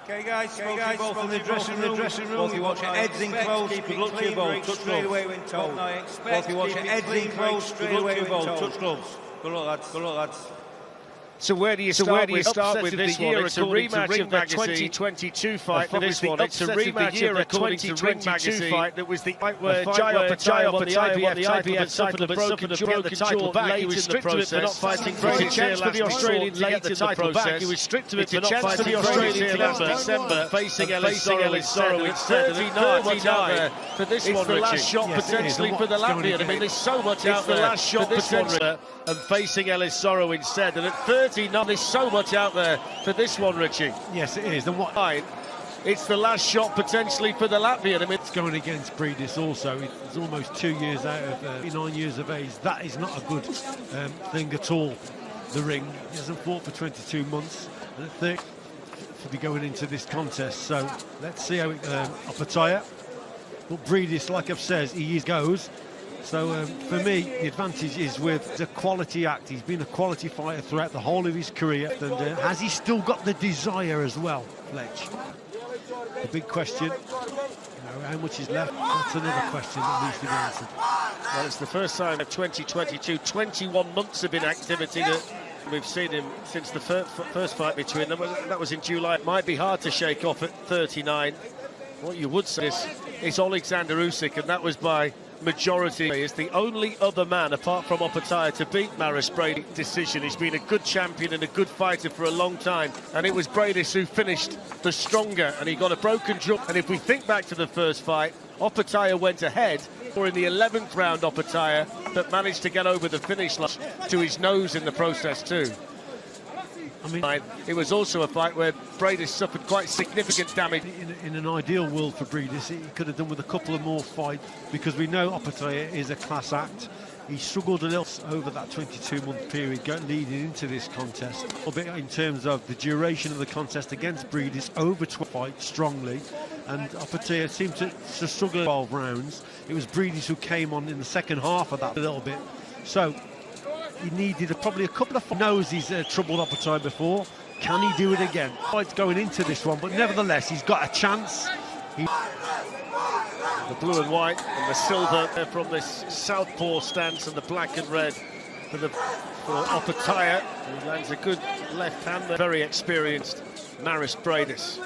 Okay guys, both in the dressing room. Both you watch your heads in close, good luck to you both, touch gloves. Both you watch your heads in close, good luck to you both, touch gloves. Good luck lads. So where do you start with this one? It's a rematch of the 2022 fight for this one. It's a rematch of the 2022 fight that was the fight where Opetaia won the IBF title but suffered a broken jaw back. He was stripped of it for not fighting Briedis. It's a chance for the Australian to get the title back. He was stripped of it for not fighting Briedis last December, facing Ellis Sorrow instead. 39 for this one, Richie. It's the last shot potentially for the Latvian. I mean, there's so much out there. It's the last shot potentially, and facing Ellis Sorrow instead. And at 39, there's so much out there for this one, Richie. Yes, it is. And what? It's the last shot potentially for the Latvian. I mean, it's going against Briedis also. He's almost 2 years out of 9 years of age. That is not a good thing at all. The ring. He hasn't fought for 22 months. And at 30 to be going into this contest. So let's see how it Opetaia. But Briedis, like I've said, he goes. So for me, the advantage is with the quality act. He's been a quality fighter throughout the whole of his career. And has he still got the desire as well, Fletch? The big question, how much is left? That's another question that needs to be answered. Well, it's the first time of 2022, 21 months of inactivity that we've seen him since the first fight between them. That was in July. It might be hard to shake off at 39. What you would say is Alexander Usyk, and that was by majority. Is the only other man apart from Opetaia to beat Mairis Briedis decision. He's been a good champion and a good fighter for a long time, and it was Briedis who finished the stronger, and he got a broken jaw. And if we think back to the first fight, Opetaia went ahead, or in the 11th round Opetaia, but managed to get over the finish line to his nose in the process too. I mean, it was also a fight where Briedis suffered quite significant damage. In an ideal world for Briedis, he could have done with a couple of more fights, because we know Opetaia is a class act. He struggled a little over that 22-month period leading into this contest. A bit in terms of the duration of the contest against Briedis, over 12 fights strongly, and Opetaia seemed to struggle 12 rounds. It was Briedis who came on in the second half of that a little bit. So he needed probably a couple of knows he's troubled Opetaia before. Can he do it again? It's going into this one, but nevertheless, he's got a chance. The blue and white and the silver from this southpaw stance, and the black and red for Opetaia. He lands a good left hand. Very experienced Mairis Briedis,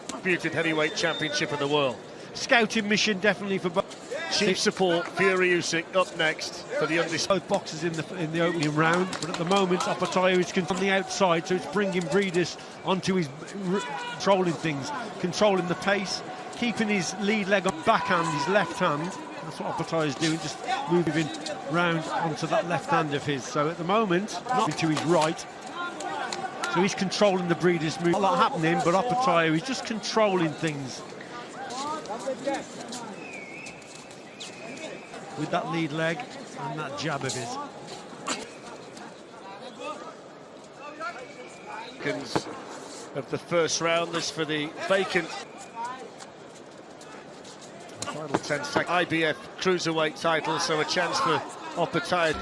disputed heavyweight championship of the world. Scouting mission definitely for both. Chief support, Fury Usyk up next for the undisputed. Both boxers in the opening round, but at the moment Opetaia is on the outside, so it's bringing Briedis onto his controlling things, controlling the pace, keeping his lead leg on backhand, his left hand. That's what Opetaia is doing, just moving round onto that left hand of his. So at the moment, not to his right. So he's controlling the Briedis move. Not a lot happening, but Opetaia is just controlling things with that lead leg and that jab of his. Of the first round, this for the vacant final 10 seconds IBF cruiserweight title, so a chance for Opetaia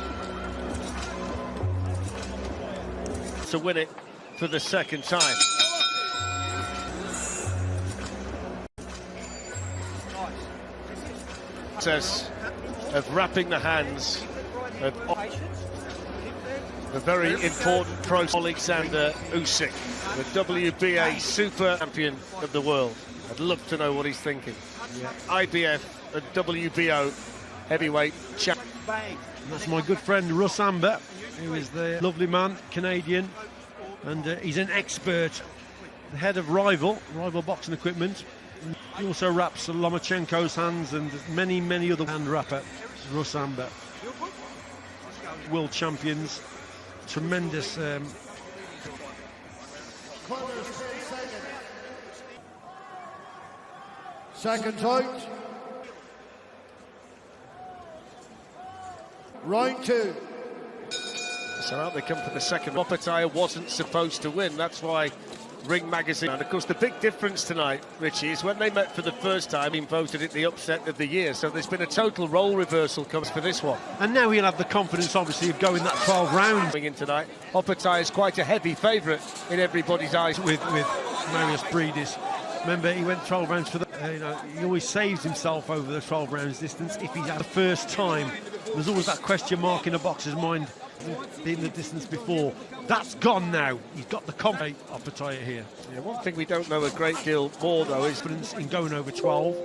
to win it for the second time. Process of wrapping the hands of the very important pro Alexander Usyk, the WBA super champion of the world. I'd love to know what he's thinking. Yeah. IBF and WBO heavyweight champion. That's my good friend Russ Amber, who is the lovely man, Canadian, and he's an expert, the head of Rival Boxing Equipment. He also wraps Lomachenko's hands and many other hand wrapper. Russ Amber, world champions, tremendous. Second out. Round two. So out they come for the second. Opetaia wasn't supposed to win. That's why Ring Magazine. And of course, the big difference tonight, Richie, is when they met for the first time, he voted it the upset of the year. So there's been a total role reversal comes for this one. And now he'll have the confidence, obviously, of going that 12 rounds. In tonight, Opetaia is quite a heavy favourite in everybody's eyes. With Mairis Briedis. Remember, he went 12 rounds for the... he always saves himself over the 12 rounds distance if he's at the first time. There's always that question mark in a boxer's mind, in the distance before. That's gone now. He's got the confidence Opetaia here. Yeah, one thing we don't know a great deal more, though, is in going over 12.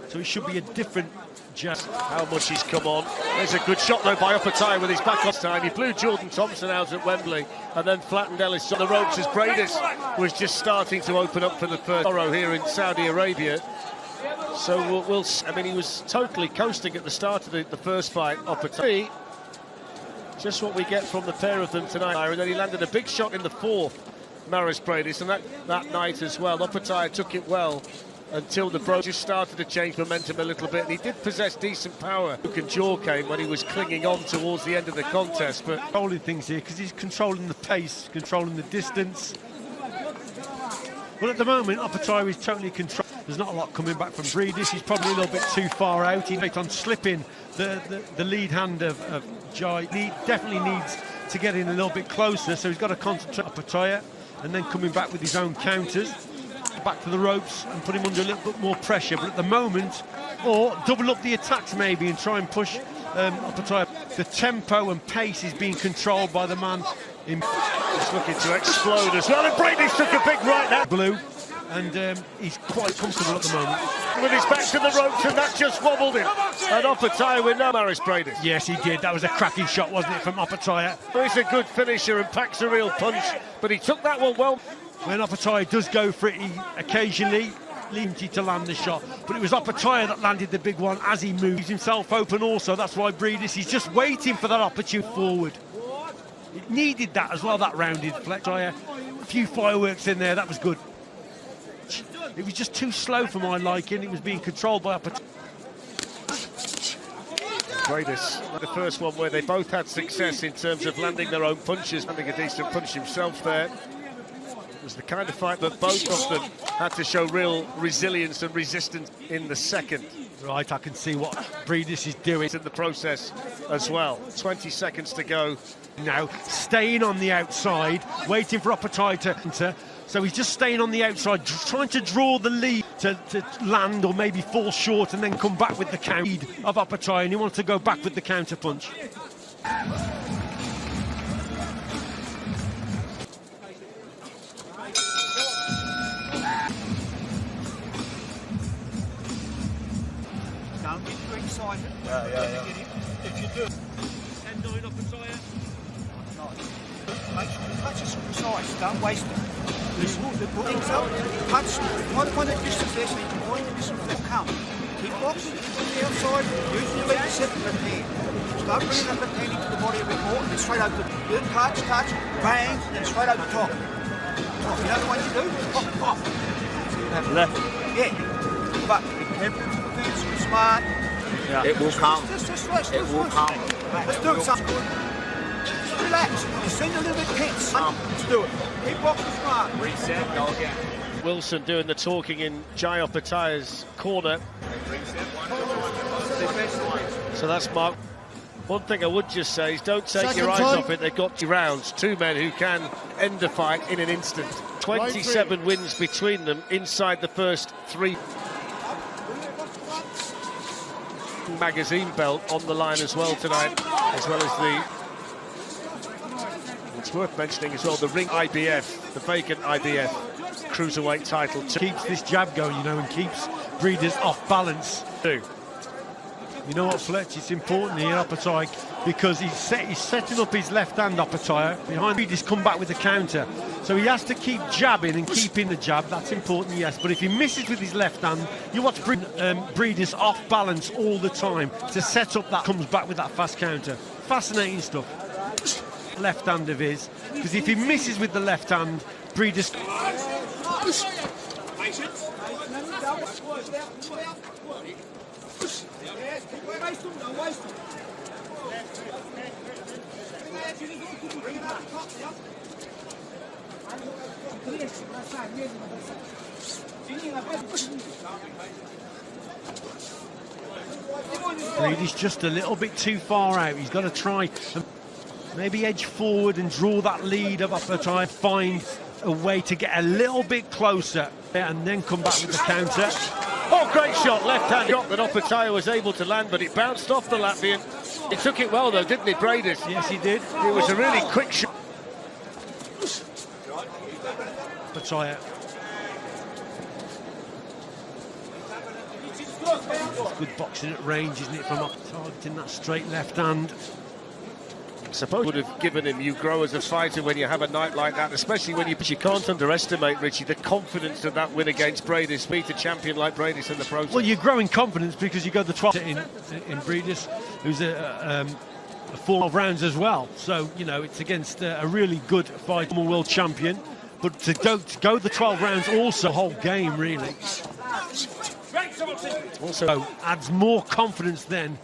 So it should be a different jab. How much he's come on. There's a good shot, though, by Opetaia with his back on time. He blew Jordan Thompson out at Wembley and then flattened Ellis on the ropes as Briedis was just starting to open up for the first thorough here in Saudi Arabia. So I mean, he was totally coasting at the start of the first fight, Opetaia. Just what we get from the pair of them tonight. And then he landed a big shot in the fourth, Mairis Briedis, and that night as well. Opetaia took it well until the bro just started to change momentum a little bit. And he did possess decent power. Hook and jaw came when he was clinging on towards the end of the contest. But controlling things here because he's controlling the pace, controlling the distance. But at the moment, Opetaia is totally controlled. There's not a lot coming back from Briedis. He's probably a little bit too far out. He's on slipping the lead hand of Jai. He definitely needs to get in a little bit closer, so he's got to concentrate on Opetaia and then coming back with his own counters, back to the ropes and put him under a little bit more pressure. But at the moment, or double up the attacks maybe and try and push Opetaia. The tempo and pace is being controlled by the man in... He's looking to explode as well, and Briedis took a big right now. Blue. And he's quite comfortable at the moment. With his back to the ropes, and that just wobbled him. And Opetaia with no Mairis Briedis. Yes, he did. That was a cracking shot, wasn't it, from Opetaia? He's a good finisher and packs a real punch, but he took that one well. When Opetaia does go for it, he occasionally leaves to land the shot. But it was Opetaia that landed the big one as he moves himself open also. That's why Briedis, he's just waiting for that opportunity forward. It needed that as well, that rounded flex. A few fireworks in there, that was good. It was just too slow for my liking. It was being controlled by Opetaia. Briedis, the first one where they both had success in terms of landing their own punches, landing a decent punch himself there. It was the kind of fight that both of them had to show real resilience and resistance in the second. Right, I can see what Briedis is doing in the process as well. 20 seconds to go. Now, staying on the outside, waiting for Opetaia to enter. So he's just staying on the outside, trying to draw the lead to land or maybe fall short and then come back with the counter of Opetaia, and he wants to go back with the counter punch. Don't get too excited. Yeah. If you do, 10-9 Opetaia. make sure the touch is precise. Don't waste it. The things up, touch, find the distance there so you can find the distance they'll come. Keep box, on the outside, use your leg to set the left hand. Start bringing that left hand into the body a bit more, and then straight over the good touch, bang, and then straight over the top. You know the one you do? Pop. Left. Yeah. But be careful, defense, smart. Yeah. It will come. It will come. Let's do it, something good. Just relax. You seem a little bit tense. Let's do it. Keep boxing smart. Reset, go again. Wilson doing the talking in Jai Opetaia's corner. So that's Mark. One thing I would just say is don't take your eyes off it. They've got 2 rounds, 2 men who can end a fight in an instant. 27 wins between them inside the first 3. Magazine belt on the line as well tonight, as well as the... It's worth mentioning as well the ring IBF, the vacant IBF cruiserweight title. Keeps this jab going, and keeps Briedis off balance too. You know what, Fletch? It's important here, Opetaia, because he's setting up his left hand, Opetaia, behind Briedis, come back with the counter. So he has to keep jabbing and keeping the jab. That's important, yes. But if he misses with his left hand, you watch Briedis off balance all the time to set up that, comes back with that fast counter. Fascinating stuff. Left hand of his, because if he misses with the left hand, Briedis... Briedis just a little bit too far out. He's got to try and maybe edge forward and draw that lead of Opetaia, find a way to get a little bit closer and then come back with the counter. Oh, great shot, left-hand shot that Opetaia was able to land, but it bounced off the Latvian. He took it well, though, didn't he, Briedis? Yes, he did. It was a really quick shot. Opetaia. It's good boxing at range, isn't it, from up targeting that straight left hand. I suppose would have given him, you grow as a fighter when you have a night like that, especially when you can't underestimate, Richie, the confidence of that win against Briedis, beat a champion like Briedis in the process. Well, you grow in confidence because you go the 12 in Briedis, who's a 12 rounds as well. So, you know, it's against a really good fighter, world champion. But to go the 12 rounds also the whole game, really. Also adds more confidence then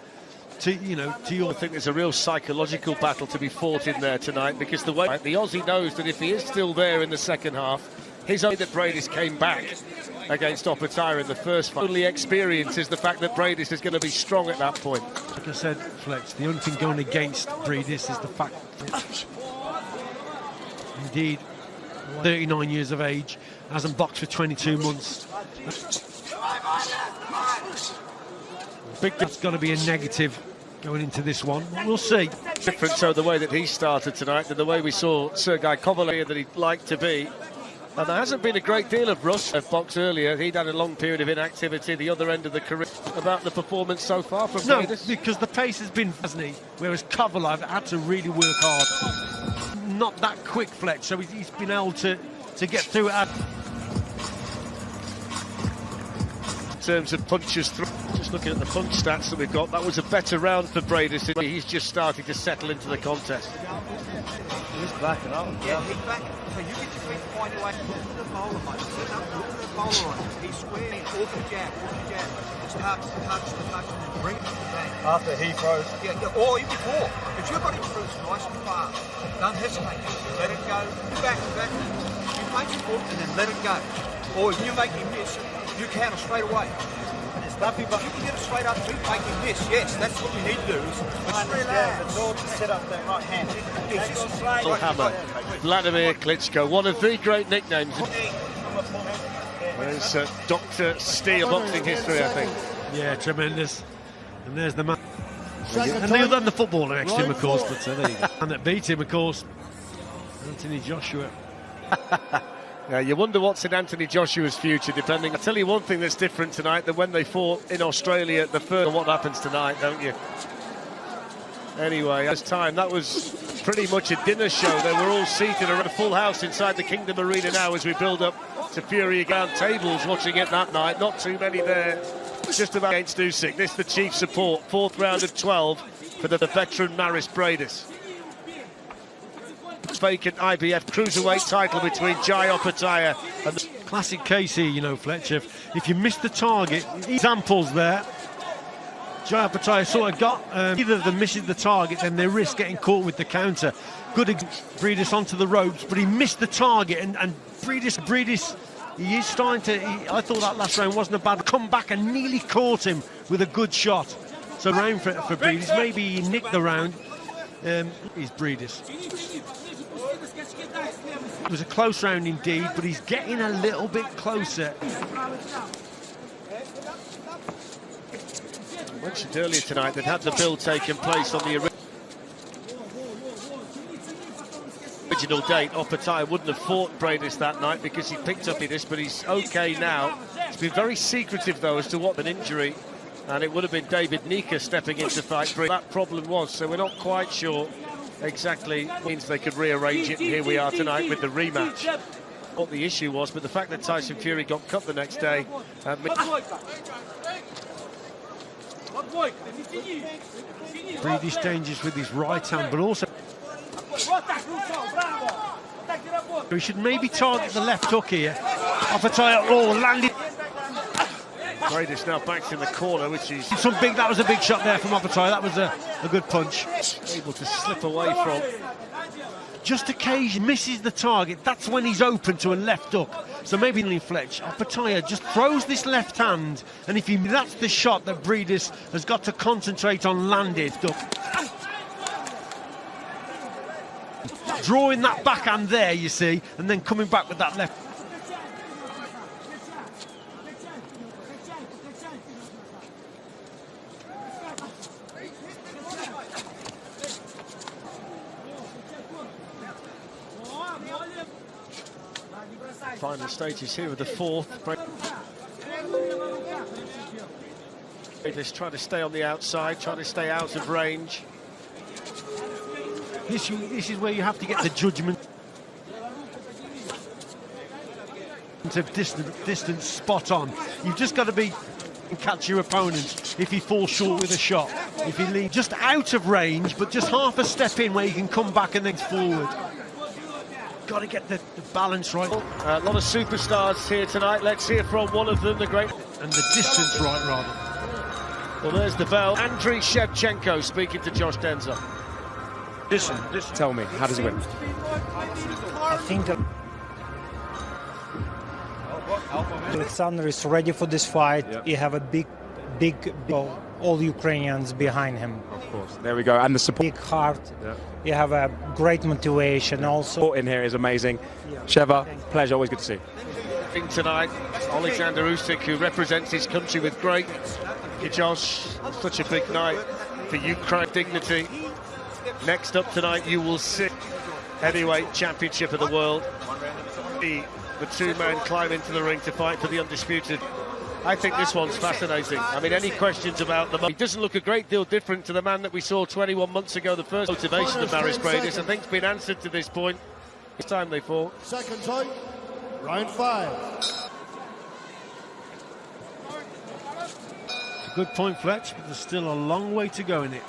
to your. I think there's a real psychological battle to be fought in there tonight, because the way the Aussie knows that if he is still there in the second half, his only that Briedis came back against Opetaia in the first fight. Only experience is the fact that Briedis is going to be strong at that point. Like I said, Flex, the only thing going against Briedis is the fact that indeed 39 years of age, hasn't boxed for 22 months. Big, that's got to be a negative going into this one. We'll see. Different, so the way that he started tonight than the way we saw Sergei Kovalev that he'd like to be. And there hasn't been a great deal of rush of box earlier. He'd had a long period of inactivity, the other end of the career. About the performance so far from Briedis? No, because the pace has been, hasn't he? Whereas Kovalev had to really work hard. Not that quick, Fletch, so he's been able to get through it. In terms of punches through, just looking at the punch stats that we've got, that was a better round for Briedis. He's just starting to settle into the contest. He's backing up. Yeah, he's backing. So you get your feet point away. Look at the bowler, mate. Look at the bowler on him. He's squaring off the jab, Just touch, and bring it back. After he throws. Yeah, or even before. If you've got him through nice and fast, don't hesitate. Let it go. Back. You make it hook and then let it go. Or if you make him miss, you counter straight away. And it's nothing but... You can get it straight up to make him miss. Yes, that's what we need to do. It's all to set up that right hand. Hammer. Vladimir Klitschko, one of the great nicknames. There's Dr. Steele boxing history, I think. Yeah, tremendous. And there's the man. And the footballer next to him, of course. But there you go. And that beat him, of course, Anthony Joshua. Yeah, you wonder what's in Anthony Joshua's future, depending. I'll tell you one thing that's different tonight than when they fought in Australia at the first, and what happens tonight, don't you? Anyway, as time, that was pretty much a dinner show. They were all seated around a full house inside the Kingdom Arena now as we build up to Fury again. Tables watching it that night, not too many there. Just about against Usyk. This the chief support, fourth round of 12 for the veteran Mairis Briedis. Vacant IBF cruiserweight title between Jai Opetaia and the classic case here, you know, Fletcher. If you miss the target, examples there. Jai Opetaia sort of got either of them misses the target, then they risk getting caught with the counter. Good Briedis onto the ropes, but he missed the target, and Briedis, he is starting to. I thought that last round wasn't a bad come back and nearly caught him with a good shot. So round for Briedis, maybe he nicked the round. He's Briedis. It was a close round indeed, but he's getting a little bit closer. I mentioned earlier tonight that had the build taken place on the original date, Opetaia wouldn't have fought Briedis that night because he picked up in this, but he's okay now. It's been very secretive though as to what an injury, and it would have been David Nika stepping in to fight Briedis. That problem was, so we're not quite sure exactly means they could rearrange it, and here we are tonight with the rematch. What the issue was, but the fact that Tyson Fury got cut the next day. Briedis dangerous with his right hand, but also he should maybe target the left hook here. Opetaia landed. Briedis now backs in the corner, which is that was a big shot there from Opetaia. That was a good punch. Able to slip away from. Just occasionally misses the target. That's when he's open to a left hook. So maybe in Fletch, Opetaia just throws this left hand, and that's the shot that Briedis has got to concentrate on landing. drawing that backhand there, you see, and then coming back with that left. Final stages here of the fourth. Briedis trying to stay on the outside, trying to stay out of range. This is where you have to get the judgment of distance spot on. You've just got to be and catch your opponent if he falls short with a shot. If he leaves just out of range, but just half a step in where you can come back and then forward. Got to get the balance right. A lot of superstars here tonight. Let's hear from one of them, the great... And the distance right, rather. Well, there's the bell. Andriy Shevchenko speaking to Josh Denzer. Listen, tell me, how does he win? I think that Alexander is ready for this fight. Yep. You have a big, all Ukrainians behind him. Of course, there we go. And the support. Big heart. Yep. You have a great motivation also. Support in here is amazing. Yeah. Sheva, pleasure, always good to see you. Tonight, Alexander Usyk, who represents his country with great... Josh, such a big night for Ukraine dignity. Next up tonight, you will see heavyweight championship of the world. The two men climb into the ring to fight for the undisputed. I think this one's fascinating. I mean, any questions about the... He doesn't look a great deal different to the man that we saw 21 months ago. The first motivation of Mairis, Briedis, I think, has been answered to this point. It's time they fought. Second time, round 5. Good point, Fletch, but there's still a long way to go in it.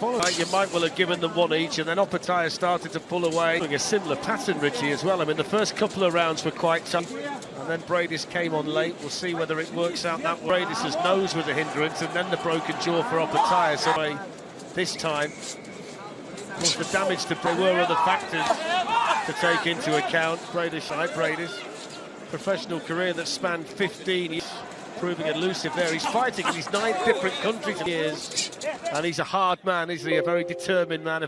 You might well have given them one each, and then Opetaia started to pull away. A similar pattern, Richie, as well. I mean, the first couple of rounds were quite tough, and then Briedis came on late. We'll see whether it works out that way. Briedis' nose was a hindrance, and then the broken jaw for Opetaia. So this time, was the damage to... There were other factors to take into account. Briedis, professional career that spanned 15 years, proving elusive there. He's fighting in his 9 different countries in years, and he's a hard man, isn't he? A very determined man.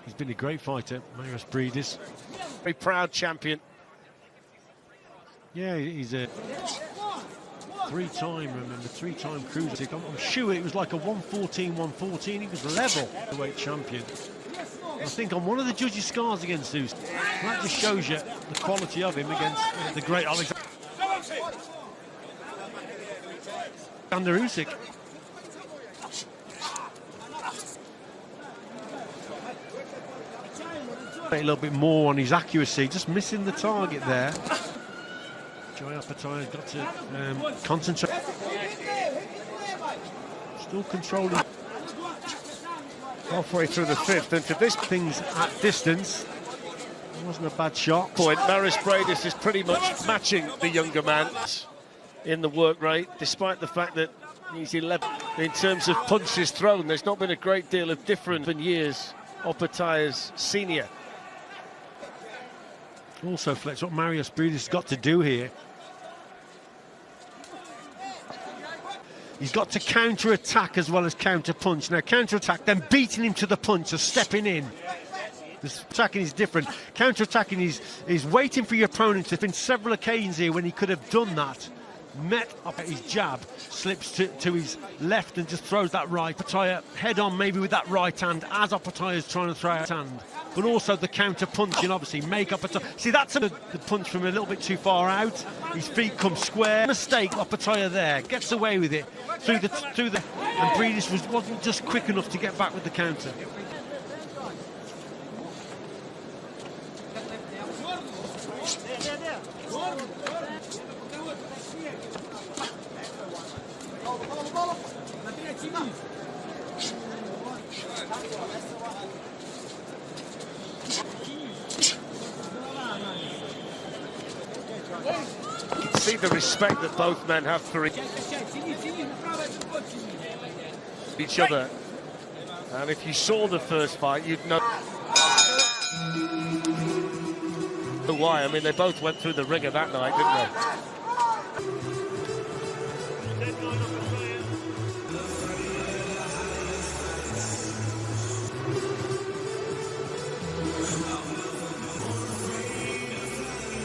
He's been a great fighter, Mairis Briedis. Very proud champion. Yeah, he's a three-time cruiser. I'm sure it was like a 114-114. He was level heavyweight champion. I think on one of the judges' scars against Usyk. That just shows you the quality of him against the great Alexander Usyk. A little bit more on his accuracy, just missing the target there. Opetaia's got to concentrate. Still controlling. Halfway through the 5th, and to this things at distance. It wasn't a bad shot. Point, Mairis Briedis is pretty much matching the younger man in the work rate, despite the fact that he's 11. In terms of punches thrown, there's not been a great deal of difference in years. Opetaia's senior. Also, Fletch, what Mairis Briedis has got to do here, he's got to counter-attack as well as counter-punch. Now, counter-attack, then beating him to the punch or stepping in. This attacking is different. Counter-attacking is waiting for your opponent. There's been several occasions here when he could have done that. Met up at his jab, slips to his left and just throws that right. Opetaia head-on maybe with that right hand as Opetaia's trying to throw out hand. But also the counter-punching, obviously, make Opetaia. See, that's the punch from a little bit too far out. His feet come square. Mistake, Opetaia there, gets away with it. Through the and Briedis wasn't just quick enough to get back with the counter. See the respect that both men have for each other, and if you saw the first fight, you'd know why. I mean, they both went through the ringer that night, didn't they?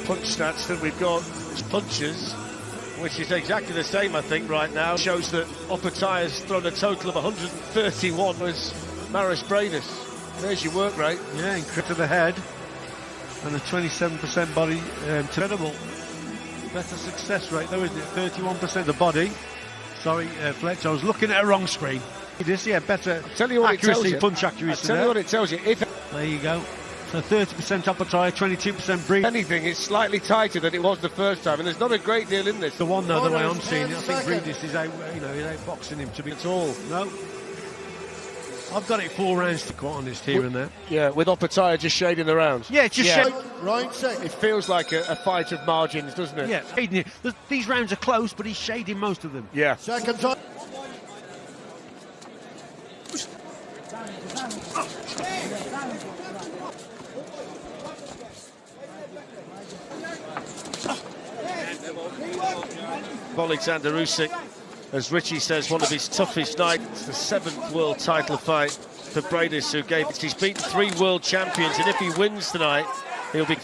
punch stats that we've got as punches, which is exactly the same, I think, right now. Shows that Opetaia has thrown a total of 131 as Mairis Briedis. There's your work rate. Yeah, incredible to the head and a 27% body. Incredible. Better success rate though, isn't it? 31% of the body. Sorry, Fletch, I was looking at a wrong screen. This, yeah, better tell you what accuracy, it tells you. punch accuracy. I'll tell you what it tells you. If there you go. So 30% Opetaia, 22% Briedis. Anything, it's slightly tighter than it was the first time, and there's not a great deal in this. The one though, the way I'm seeing it, I think Briedis is out, you know, he's out boxing him to be at all. No. I've got it 4 rounds to quite honest here and there. Yeah, with Opetaia just shading the rounds. Yeah, just shading. Round 6. It feels like a fight of margins, doesn't it? Yeah, shading it. These rounds are close, but he's shading most of them. Yeah. Second time. Alexander Usyk, as Richie says, one of his toughest nights. It's the 7th world title fight for Briedis, who gave it. He's beaten 3 world champions, and if he wins tonight, he'll be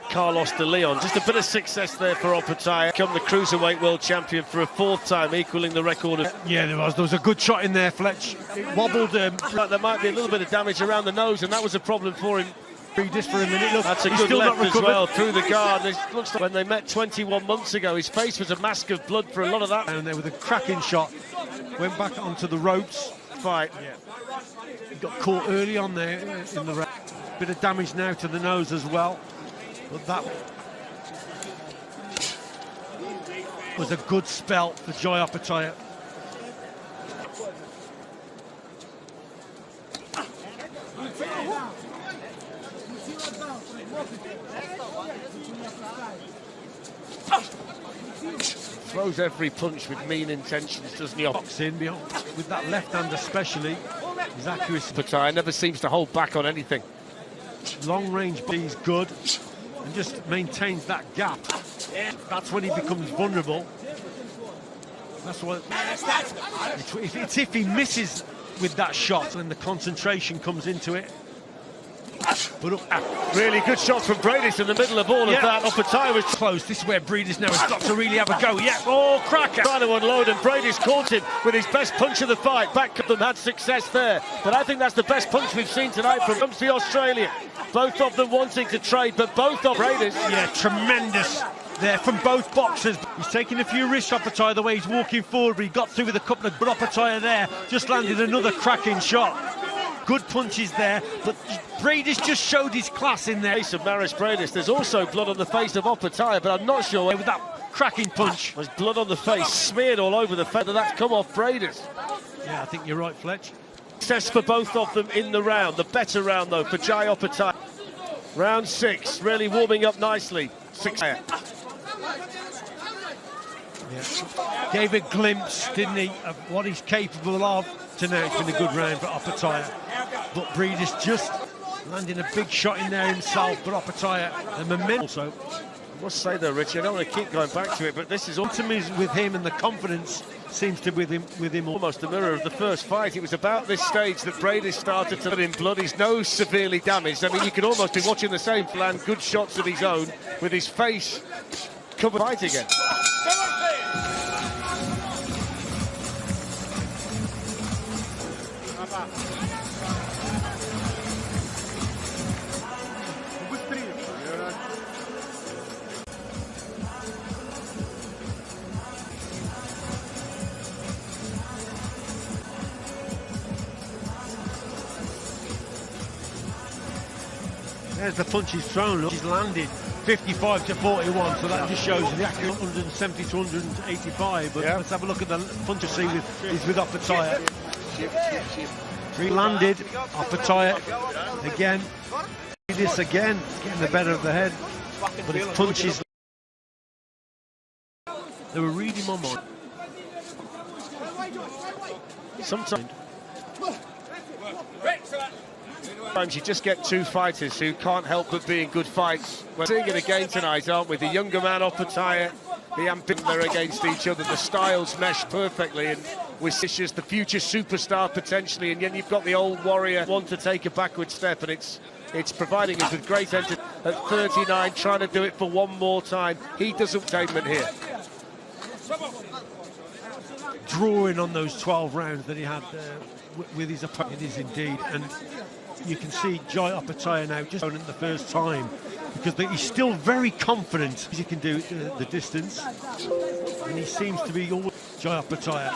Carlos de Leon. Just a bit of success there for Opetaia. Become the cruiserweight world champion for a 4th time, equaling the record of... Yeah, there was a good shot in there, Fletch. It wobbled. There might be a little bit of damage around the nose, and that was a problem for him. Briedis for a minute. Look, that's a good left as well, through the guard. It looks like when they met 21 months ago, his face was a mask of blood for a lot of that. And there with a cracking shot, went back onto the ropes. Fight. Yeah. He got caught early on there in the round. Bit of damage now to the nose as well. But that was a good spell for Joy Opetaia. Throws every punch with mean intentions, doesn't he? Boxing with that left hand especially, his accuracy. Opetaia never seems to hold back on anything. Long range, but he's good and just maintains that gap. That's when he becomes vulnerable. That's what. It's if he misses with that shot and the concentration comes into it. But really good shot from Briedis in the middle of all of that. Opetaia was close. This is where Briedis now has got to really have a go. Yeah, oh, cracker! Trying to unload, and Briedis caught him with his best punch of the fight. Back of them had success there, but I think that's the best punch we've seen tonight from the Australian. Both of them wanting to trade, but both of Briedis. Yeah, tremendous there from both boxers. He's taking a few risks, Opetaia, the way he's walking forward, but he got through with a couple of... But Opetaia there just landed another cracking shot. Good punches there, but Briedis just showed his class in there. Face of Mairis Briedis. There's also blood on the face of Opetaia, but I'm not sure with that cracking punch. There's blood on the face, smeared all over the face. That's come off Briedis. Yeah, I think you're right, Fletch. Success for both of them in the round. The better round, though, for Joy Opetaia. Round 6, really warming up nicely. 6. Yeah. Gave a glimpse, didn't he, of what he's capable of. Tonight it's been a good round for Opetaia, but Briedis just landing a big shot in there himself. But Opetaia, the momentum. Also, I must say though, Richie, I don't want to keep going back to it, but this is ultimately with him, and the confidence seems to be with him almost a mirror of the first fight. It was about this stage that Briedis started to let in blood. His nose severely damaged. I mean, you could almost be watching the same land, good shots of his own, with his face covered. Fight again. There's the punch he's thrown. Look, he's landed 55 to 41, so that just shows the accuracy 170 to 185. But let's have a look at the punch. See with Opetaia. He landed. Opetaia again. This again, getting the better of the head. But his punches. They were reading my mind. Sometimes you just get two fighters who can't help but be in good fights. We're seeing it again tonight, aren't we? The younger man, Opetaia, the ambition, they're against each other. The styles mesh perfectly, and with Sisha's the future superstar potentially, and then you've got the old warrior, want to take a backward step, and it's It's providing us with great entertainment at 39, trying to do it for one more time. He doesn't entertainment here. Drawing on those 12 rounds that he had with his opponent, it is indeed. And you can see Jai Opetaia now just going it the first time, because he's still very confident he can do the distance, and he seems to be all Jai Opetaia.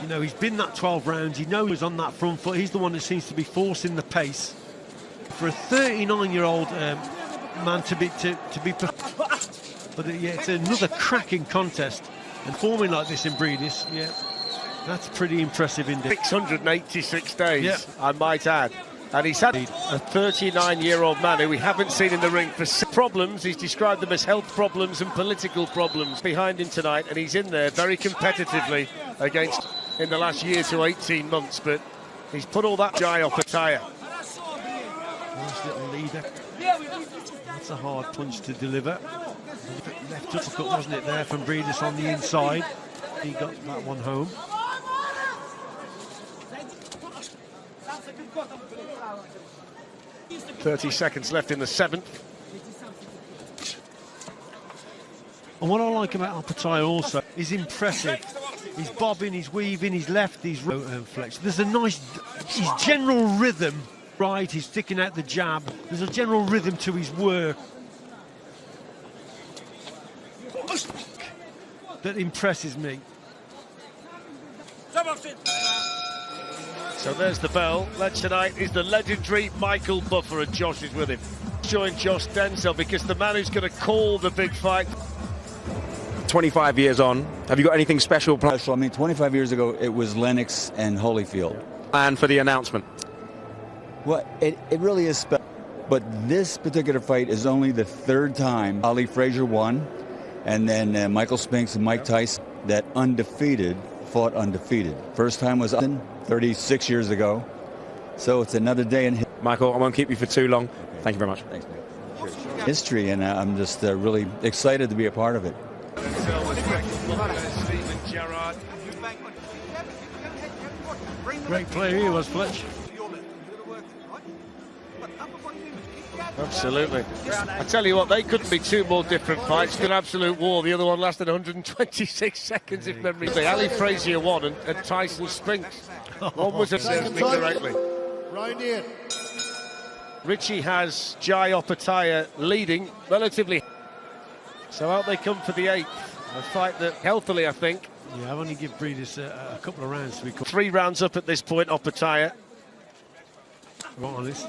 You know, he's been that 12 rounds, he knows he's on that front foot, he's the one that seems to be forcing the pace. For a 39-year-old man to be but yeah, it's another cracking contest, and forming like this in Briedis, yeah, that's pretty impressive indeed. 686 days, yeah, I might add. And he's had a 39-year-old man who we haven't seen in the ring for problems. He's described them as health problems and political problems behind him tonight, and he's in there very competitively against in the last year to 18 months. But he's put all that Jai Opetaia. Nice little leader. That's a hard punch to deliver. Left uppercut, wasn't it, there from Briedis on the inside. He got that one home. 30 seconds left in the 7th. And what I like about Opetaia also is impressive. He's bobbing, he's weaving, he's left, he's flex. There's a nice, his general rhythm, right? He's sticking out the jab. There's a general rhythm to his work that impresses me. So there's the bell. Led tonight is the legendary Michael Buffer, and Josh is with him. Join Josh Denzel because the man who's going to call the big fight. 25 years on, have you got anything special planned? I mean, 25 years ago, it was Lennox and Holyfield. And for the announcement? Well, it really is special. But this particular fight is only the 3rd time Ali Frazier won, and then Michael Spinks and Mike Tyson, that undefeated, fought undefeated. First time was 36 years ago, so it's another day in Michael, I won't keep you for too long. Thank you very much. Thanks, man. History, and I'm just really excited to be a part of it. Great player he was, Fletch. Absolutely. I tell you what, they couldn't be two more different fights. An absolute war. The other one lasted 126 seconds, if memory serves. Ali Frazier won, and Tyson Spinks. One was serves me correctly. Round in. Richie has Jai Opetaia leading relatively. So out they come for the 8th. A fight that healthily, I think. Yeah, I've only given Briedis a couple of rounds to be called. 3 rounds up at this point, Opetaia. Right on this.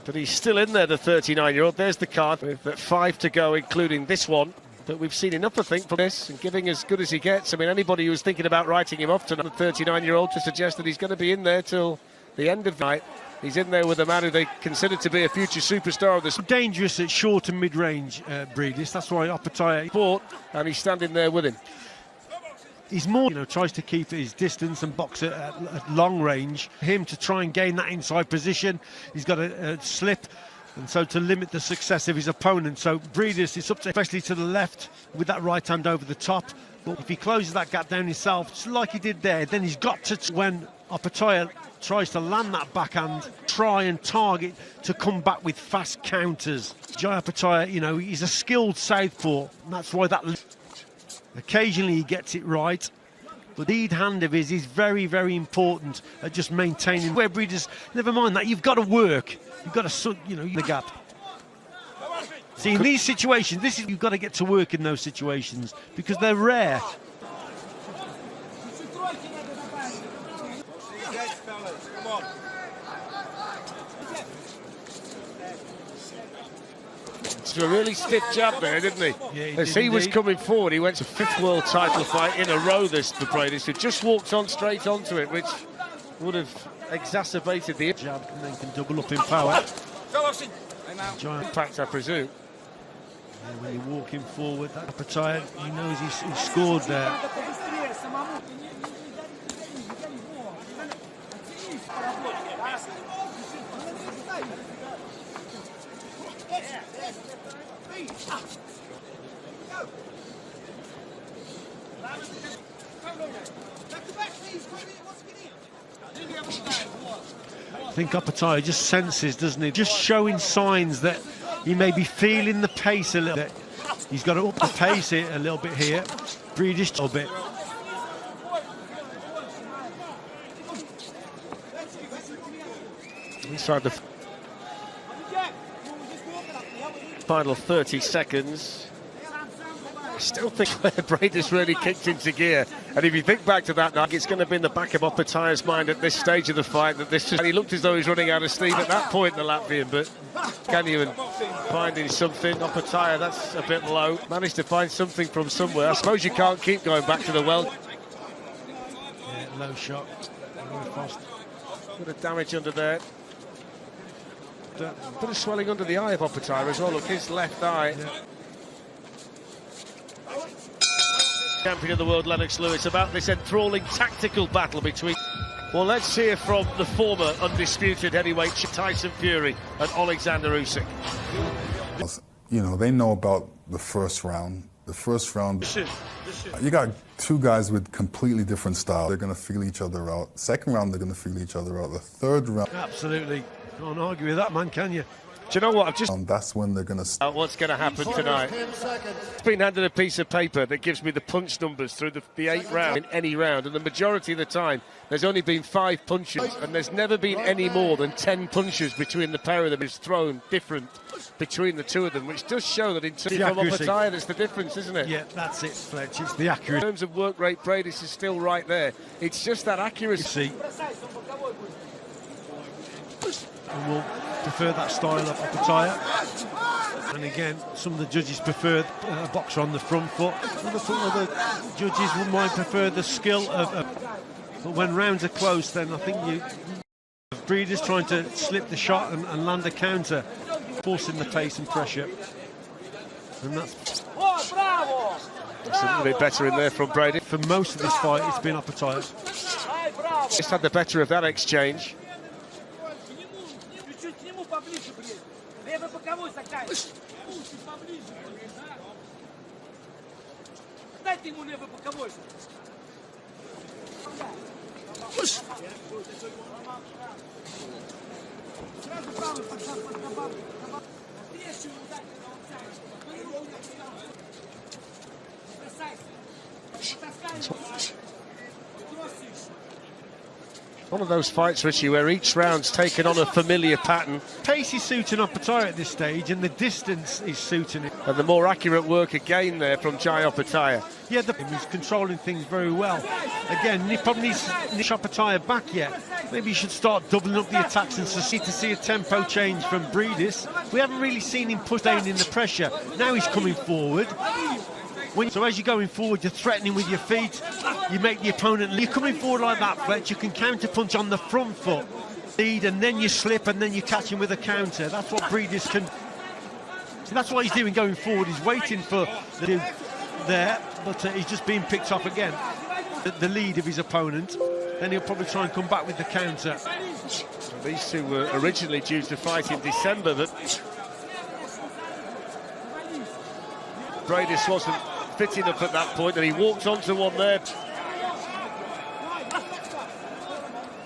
But he's still in there, the 39-year-old. There's the card with 5 to go, including this one. But we've seen enough, I think, for this, and giving as good as he gets. I mean, anybody who was thinking about writing him off tonight, the 39-year-old, to suggest that he's going to be in there till the end of the night. He's in there with a man who they consider to be a future superstar of this. Dangerous at short and mid-range, Briedis. That's why Opetaia fought, and he's standing there with him. He's more, tries to keep his distance and box at long range. Him to try and gain that inside position, he's got a slip, and so to limit the success of his opponent. So Briedis is up to, especially to the left, with that right hand over the top. But if he closes that gap down himself, just like he did there, then he's got to, when Opetaia tries to land that backhand, try and target to come back with fast counters. Jai Opetaia, he's a skilled southpaw, and that's why that. Occasionally he gets it right, but the lead hand of his is very, very important at just maintaining. Where Briedis, never mind that, you've got to work. You've got to, the gap. See, in these situations, you've got to get to work in those situations because they're rare. A really stiff jab there, didn't he? Yeah, As he was coming forward, he went to 5th world title fight in a row this for Briedis, who just walked on straight onto it, which would have exacerbated the jab, and then can double up in power. Giant impact, I presume. And when you're walking forward, that Opetaia, he knows he's scored there. I think Opetaia just senses, doesn't he? Just showing signs that he may be feeling the pace a little bit. He's got to up the pace here a little bit here. Briedis a little bit. Inside the final 30 seconds. I still think Briedis really kicked into gear, and if you think back to that night, it's going to be in the back of Opetaia's mind at this stage of the fight that this. And he looked as though he was running out of steam at that point, the Latvian. But can you finding something? Opetaia, that's a bit low. Managed to find something from somewhere. I suppose you can't keep going back to the well. Yeah, low shot. Bit of damage under there. Bit of swelling under the eye of Opetaia as well. Look, his left eye. Yeah. Champion of the world Lennox Lewis about this enthralling tactical battle between. Well, let's hear from the former undisputed heavyweight Tyson Fury and Alexander Usyk. You know, they know about the first round. The first round, you got two guys with completely different styles. They're going to feel each other out. Second round, they're going to feel each other out. The third round, absolutely. Can't argue with that, man, can you? Do you know what? I've just. That's when they're going to. What's going to happen tonight? It's been handed a piece of paper that gives me the punch numbers through the 8 rounds in any round, and the majority of the time there's only been 5 punches, and there's never been any more than 10 punches between the pair of them. It's thrown different between the two of them, which does show that in terms of Opetaia, that's the difference, isn't it? Yeah, that's it, Fletch. It's the accuracy. In terms of work rate, Briedis is still right there. It's just that accuracy. And we'll prefer that style of Opetaia. And again, some of the judges prefer a boxer on the front foot. Other judges might prefer the skill of. But when rounds are close, then I think Briedis trying to slip the shot and land a counter, forcing the pace and pressure. And that's a little bit better in there from Briedis. For most of this fight, it's been Opetaia. Just had the better of that exchange. One of those fights, Richie, where each round's taken on a familiar pattern. Pace is suiting Opetaia at this stage, and the distance is suiting it. And the more accurate work again there from Jai Opetaia. Yeah, he's controlling things very well. Again, he probably needs Opetaia back yet. Maybe he should start doubling up the attacks and to see a tempo change from Briedis. We haven't really seen him push down in the pressure. Now he's coming forward. So as you're going forward, you're threatening with your feet, you make the opponent lead. You're coming forward like that, Fletch, you can counter punch on the front foot, lead, and then you slip, and then you catch him with a counter. That's what Briedis can. So that's what he's doing going forward. He's waiting for the there, but he's just being picked off again. The lead of his opponent. Then he'll probably try and come back with the counter. These two were originally due to fight in December, but Briedis wasn't fit enough at that point, and he walked onto one there.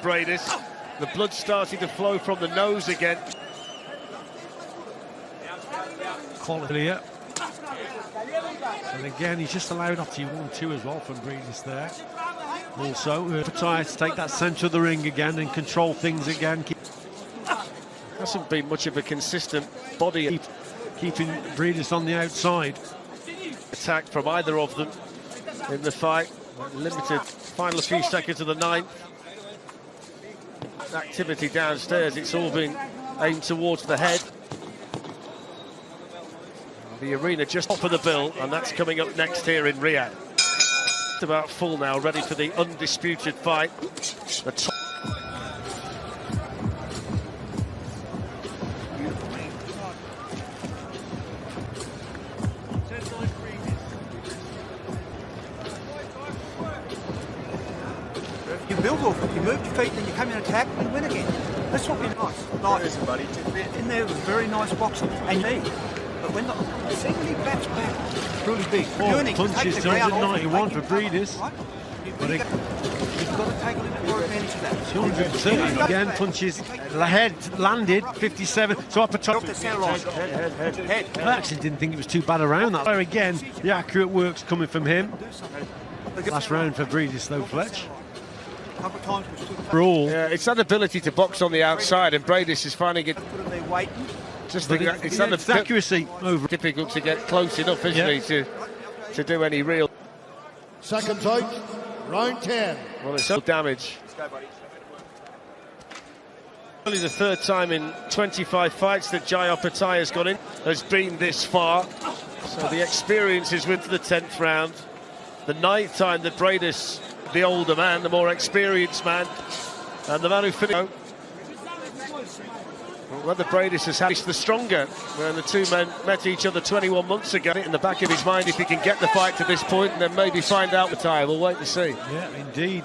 Briedis, the blood starting to flow from the nose again. Quality, yeah. And again, he's just allowed up to 1-2 as well from Briedis there. Also, Opetaia to take that centre of the ring again and control things again. Hasn't been much of a consistent body. Keeping Briedis on the outside. Attack from either of them in the fight. Limited final few seconds of the 9th. Activity downstairs, it's all been aimed towards the head. The arena just top of the bill, and that's coming up next here in Riyadh. It's about full now, ready for the undisputed fight. The top. You build off it, you move your feet, then you come in and attack and win again. That's what we're nice. In there was very nice boxing. And me. But when the second he bats back, it's really big. Punches 291 for Briedis. But got to take a little bit more advantage of that. 230 again, punches, the head landed, 57, so Opetaia. I actually didn't think it was too bad around that. There again, the accurate work's coming from him. Last round for Briedis though, Fletch. Brawl. Yeah, it's that ability to box on the outside, and Briedis is finding it. Just it's accuracy over. Difficult to get close enough, isn't he, to do any real. Second take, round 10. Well, it's damage. Only the third time in 25 fights that Opetaia has been this far. So the experience is with the 10th round. The 9th time that Briedis, the older man, the more experienced man, and the man who finished. Whether Briedis has had the stronger, when the two men met each other 21 months ago. In the back of his mind, if he can get the fight to this point, and then maybe find out Opetaia. We'll wait to see. Yeah, indeed.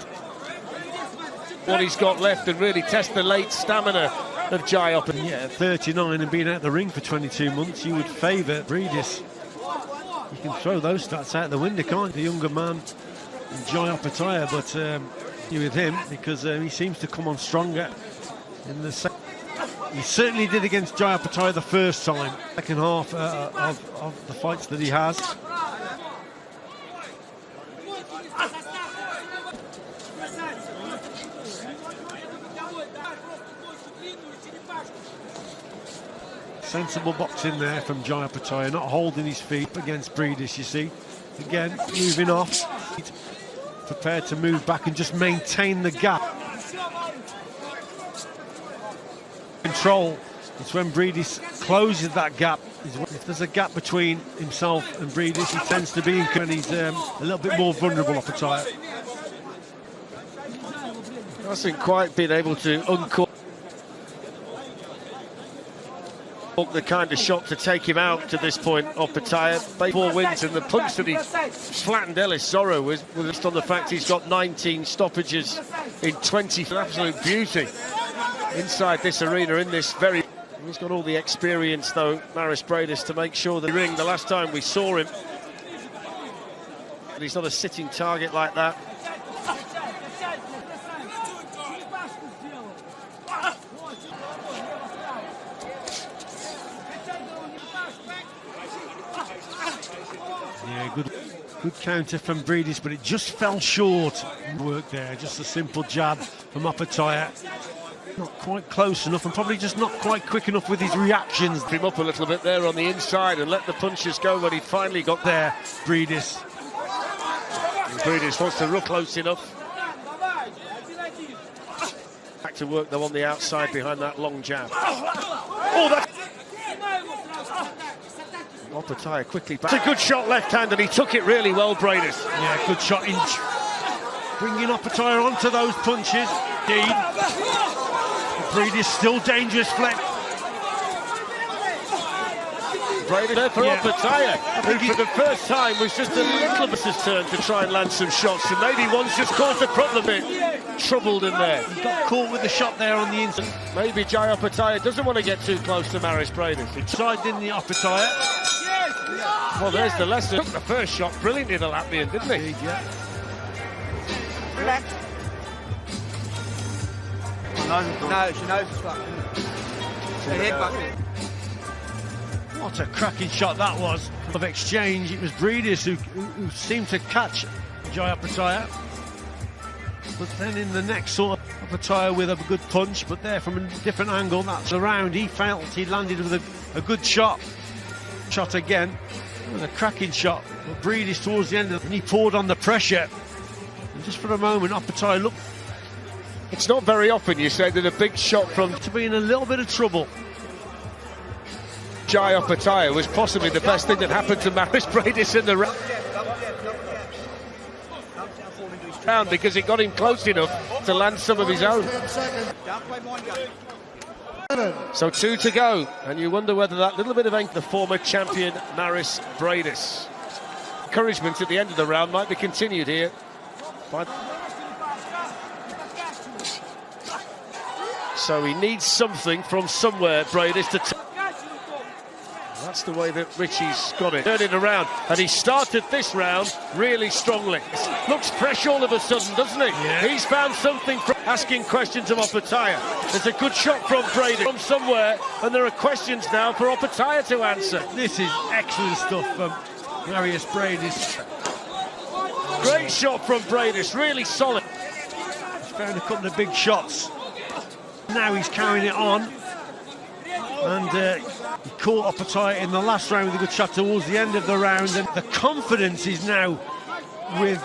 What he's got left, and really test the late stamina of Opetaia. Yeah, at 39 and being out the ring for 22 months, you would favour Briedis. You can throw those stats out the window, can't you? The younger man, Opetaia, but you with him because he seems to come on stronger in the second. He certainly did against Opetaia the first time. Second half of the fights that he has. Sensible boxing there from Opetaia, not holding his feet against Briedis, you see. Again, moving off. Prepared to move back and just maintain the gap. Control. It's when Briedis closes that gap. If there's a gap between himself and Briedis, he tends to be and he's a little bit more vulnerable, Opetaia. Hasn't quite been able to uncork the kind of shot to take him out to this point. Opetaia, 4 wins, and the punch that he flattened Ellis Zorro was just on the fact he's got 19 stoppages in 20. Absolute beauty inside this arena, in this very. He's got all the experience though, Mairis Briedis, to make sure the ring. The last time we saw him, he's not a sitting target like that. Yeah, good counter from Briedis, but it just fell short. Work there, just a simple jab from Opetaia. Not quite close enough, and probably just not quite quick enough with his reactions. Him up a little bit there on the inside and let the punches go when he finally got there. Briedis. Briedis wants to look close enough. Back to work though on the outside behind that long jab. Oh, that. Opetaia quickly back. It's a good shot left-hand, and he took it really well, Briedis. Yeah, good shot. Bringing Opetaia onto those punches. Indeed. Briedis still dangerous, Fleck. Briedis there for Opetaia. I think for the first time was just a little bit his turn to try and land some shots, and maybe one's just caused a problem a bit. Troubled in there. He got caught with the shot there on the inside. Maybe Opetaia doesn't want to get too close to Mairis Briedis. He tried, didn't he, Opetaia? Well, there's the lesson. Took the first shot brilliantly, the Latvian, didn't he? Indeed, yeah. Relax. No, she knows it's fucking. What a cracking shot that was of exchange. It was Briedis who seemed to catch Opetaia. But then in the next sort of Opetaia with a good punch, but there from a different angle. That's around. He felt he landed with a good shot. Shot again. With a cracking shot. But Briedis towards the end, and he poured on the pressure. And just for a moment, Opetaia looked. It's not very often, you say, that a big shot from to be in a little bit of trouble. Opetaia was possibly the best thing that happened to Mairis Briedis in the round, because it got him close enough to land some of his own. So 2 to go, and you wonder whether that little bit of the former champion Mairis Briedis. Encouragement at the end of the round might be continued here. So he needs something from somewhere, Briedis, to. That's the way that Richie's got it. Turning around, and he started this round really strongly. Looks fresh all of a sudden, doesn't he? Yeah. He's found something from asking questions of Opetaia. There's a good shot from Briedis from somewhere, and there are questions now for Opetaia to answer. This is excellent stuff from Mairis Briedis. Great shot from Briedis, really solid. He's found a couple of big shots. Now he's carrying it on. And he caught Opetaia in the last round with a good shot towards the end of the round. And the confidence is now with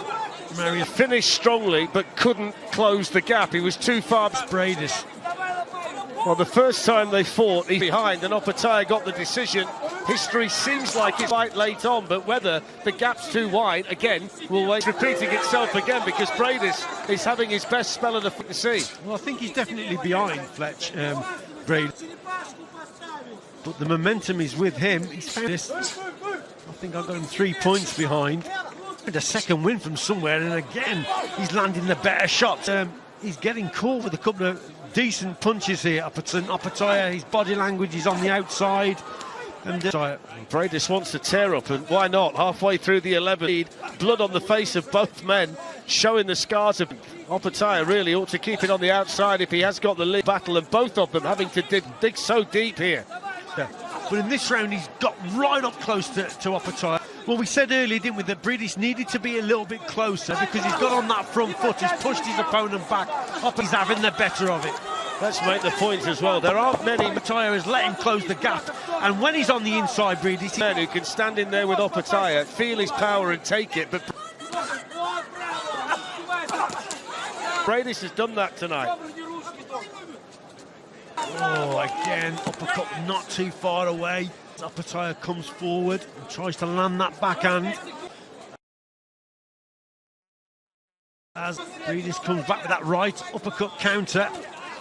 Mairis. Finished strongly, but couldn't close the gap. He was too far. Briedis. Well, the first time they fought, he behind, and Opetaia got the decision. History seems like it's quite late on, but whether the gap's too wide, again, will wait. Repeating itself again, because Briedis is having his best spell of the to see. Well, I think he's definitely behind Fletch, Briedis. But the momentum is with him. He's found this. I think I've got him 3 points behind. And a second win from somewhere, and again, he's landing the better shots. He's getting caught with a couple of decent punches here. Opetaia, his body language is on the outside. And Briedis wants to tear up, and why not? Halfway through the 11th, blood on the face of both men, showing the scars of Opetaia. Really ought to keep it on the outside if he has got the lead battle, and both of them having to dig so deep here. Yeah. But in this round, he's got right up close to Opetaia. Well, we said earlier, didn't we, that Briedis needed to be a little bit closer because he's got on that front foot, he's pushed his opponent back, he's having the better of it. Let's make the point as well. There aren't many. Opetaia has let him close the gap, and when he's on the inside, Briedis, men who can stand in there with Opetaia, feel his power and take it, but Briedis has done that tonight. Oh, again, uppercut not too far away. Opetaia comes forward and tries to land that backhand. As Briedis comes back with that right uppercut counter.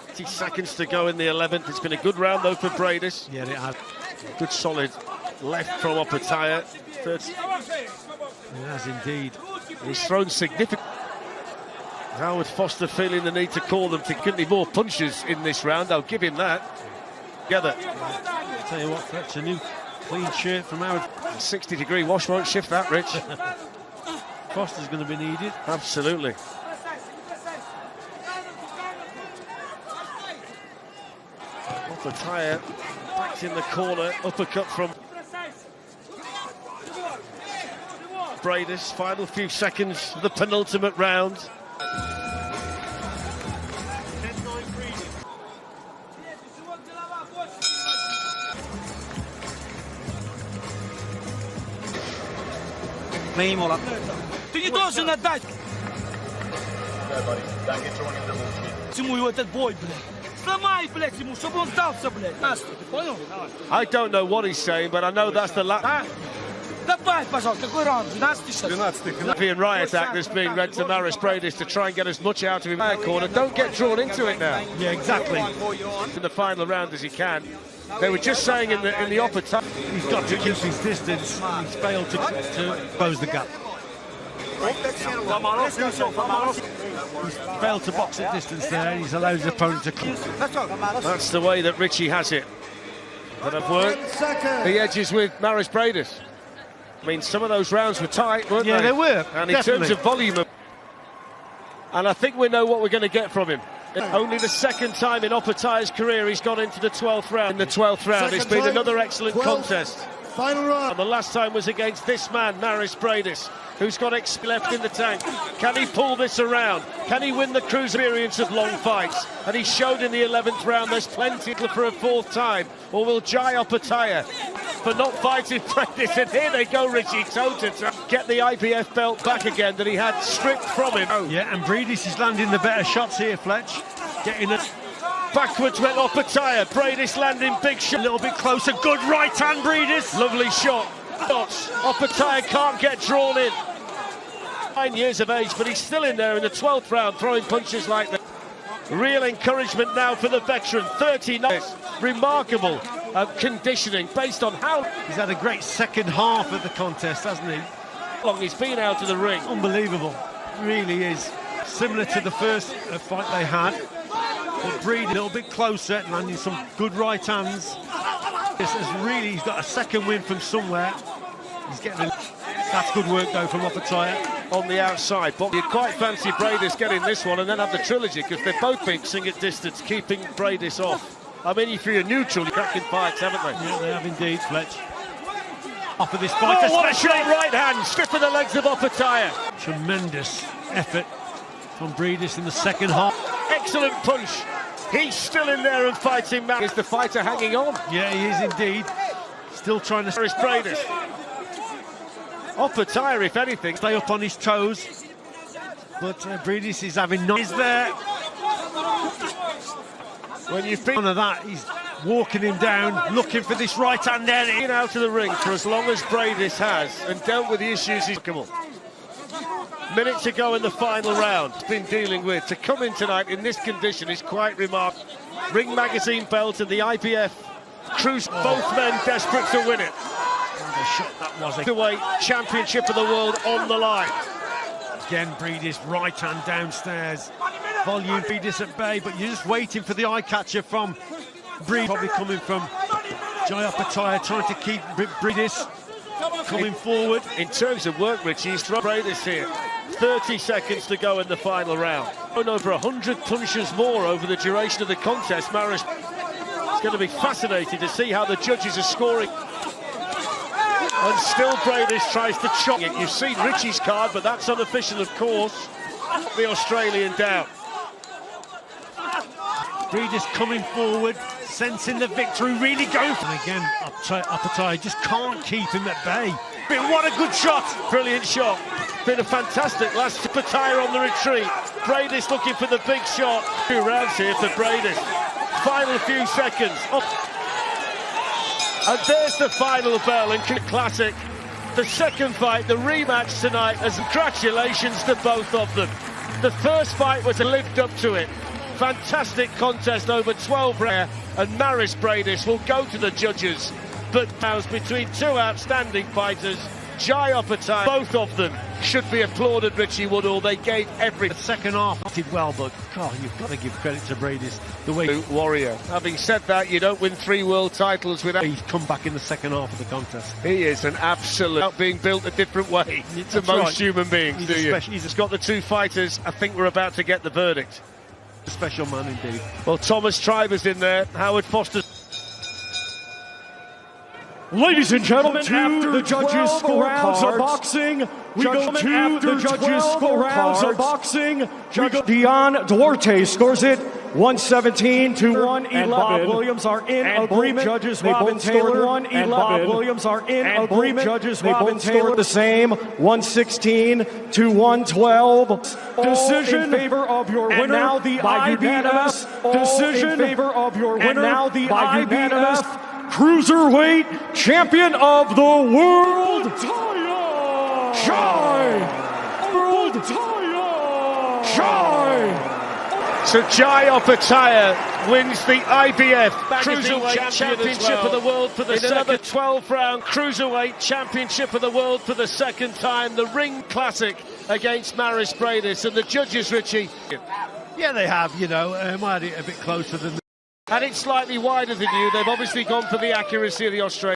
30 seconds to go in the 11th. It's been a good round though for Briedis. Yeah, it has. Good solid left from Opetaia. It has indeed. He's thrown significant. Howard Foster feeling the need to call them to give me more punches in this round. I'll give him that. Together. I'll tell you what, Fletch, a new clean shirt from Howard. 60-degree wash won't shift that, Rich. Foster's going to be needed. Absolutely. Opetaia back in the corner. Uppercut from Briedis. Final few seconds of the penultimate round. Ty nie должен отдать. Ему его этот бой, блядь. Сломай, блядь, ему, чтобы он сдался, блядь. Понял? I don't know what he's saying, but I know that's the last. Добавь, пожалуйста, какой раунд? 12 сейчас. Latvian riot act that's being read to Mairis Briedis to try and get as much out of him in that corner. Don't get drawn into it now. Yeah, exactly. In the final round as he can. They were just saying in the Opetaia. He's got to keep his distance. He's failed to close the gap. He's failed to box at distance there. He's allowed his opponent to come. That's the way that Richie has it. But I've worked the edges with Mairis Briedis. I mean, some of those rounds were tight, weren't they? Yeah, they were. And in terms of volume, and I think we know what we're going to get from him. Only the second time in Opetaia's career he's gone into the 12th round. In the 12th round, it's been another excellent contest. Final round. And the last time was against this man, Mairis Briedis, who's got X left in the tank. Can he pull this around? Can he win the cruise experience of long fights? And he showed in the 11th round there's plenty for a fourth time. Or will Jai Opetaia for not fighting Briedis? And here they go, Richie, toe-to-toe. Get the IPF belt back again that he had stripped from him. Yeah, and Briedis is landing the better shots here, Fletch. Getting it. Backwards went Opetaia. Briedis landing big shot. A little bit closer. Good right hand, Briedis. Lovely shot. Opetaia can't get drawn in. 9 years of age, but he's still in there in the 12th round, throwing punches like that. Real encouragement now for the veteran. 39. Remarkable conditioning based on how he's had a great second half of the contest, hasn't he? Long he's been out of the ring. Unbelievable. Really is. Similar to the first fight they had. But Briedis a little bit closer, landing some good right hands. He's got a second win from somewhere. That's good work though from Opetaia. On the outside, but you quite fancy Briedis getting this one and then have the trilogy, because they've both been mixing at distance, keeping Briedis off. I mean, if you're neutral, you're cracking fights, haven't they? Yeah, they have indeed, Fletch. Off of this fight, oh, what a shot right hand, strip of the legs of Opetaia. Tremendous effort from Briedis in the second half. Excellent punch. He's still in there and fighting back. Is the fighter hanging on? Yeah, he is indeed. Still trying to... There's Briedis. Opetaia, if anything, stay up on his toes. But Briedis is having... He's there. When you've been... None of that, he's walking him down, looking for this right hand there. In out of the ring for as long as Briedis has and dealt with the issues he's... Come on. Minute to go in the final round. He's been dealing with. To come in tonight in this condition is quite remarkable. Ring magazine belt and the IBF Cruise, both men desperate to win it. The shot that was the weight championship of the world on the line. Again, Briedis right hand downstairs. Volume Briedis at bay, but you're just waiting for the eye catcher from Briedis. Probably coming from Opetaia, trying to keep Briedis coming forward. In terms of work, Richie, he's thrown Briedis here. 30 seconds to go in the final round. Over 100 punches more over the duration of the contest. Mairis is going to be fascinated to see how the judges are scoring. And still Briedis tries to chop it. You've seen Richie's card, but that's unofficial, of course. The Australian down. Briedis coming forward, sensing the victory, really going for it. Again, Opetaia just can't keep him at bay. What a good shot! Brilliant shot. Been a fantastic last. Opetaia on the retreat. Briedis looking for the big shot. 2 rounds here for Briedis. Final few seconds. And there's the final bell and classic. The second fight, the rematch tonight, as congratulations to both of them. The first fight was lived up to it. Fantastic contest over 12 rounds, and Mairis Briedis will go to the judges. But now between two outstanding fighters, Opetaia, both of them should be applauded, Richie Woodall. They gave everything. The second half did well, but God, you've got to give credit to Briedis. The way warrior. Having said that, you don't win 3 world titles without... He's come back in the second half of the contest. He is an absolute... being built a different way to most human beings, He's got the 2 fighters. I think we're about to get the verdict. A special man indeed. Well, Thomas Triber's in there. Howard Foster. Ladies and gentlemen, after the judges' scorecards of boxing, we go to the judges' scorecards of boxing. Dion Duarte scores it 117 to 111. And Bob Williams are in agreement. Judges Robin Taylor and Bob Williams are in agreement. Judges Robin Taylor the same 116 to 112. Decision in favor of your winner. And now the IBF decision in favor of your winner. And now the IBF Cruiserweight Champion of the World, So Opetaia wins the IBF Cruiserweight Championship of the World for the second. Another 12-round Cruiserweight Championship of the World for the second time. The Ring Classic against Mairis Briedis, and the judges, Richie. Yeah, they have. You know, I had it a bit closer than. And it's slightly wider than you. They've obviously gone for the accuracy of the Australian.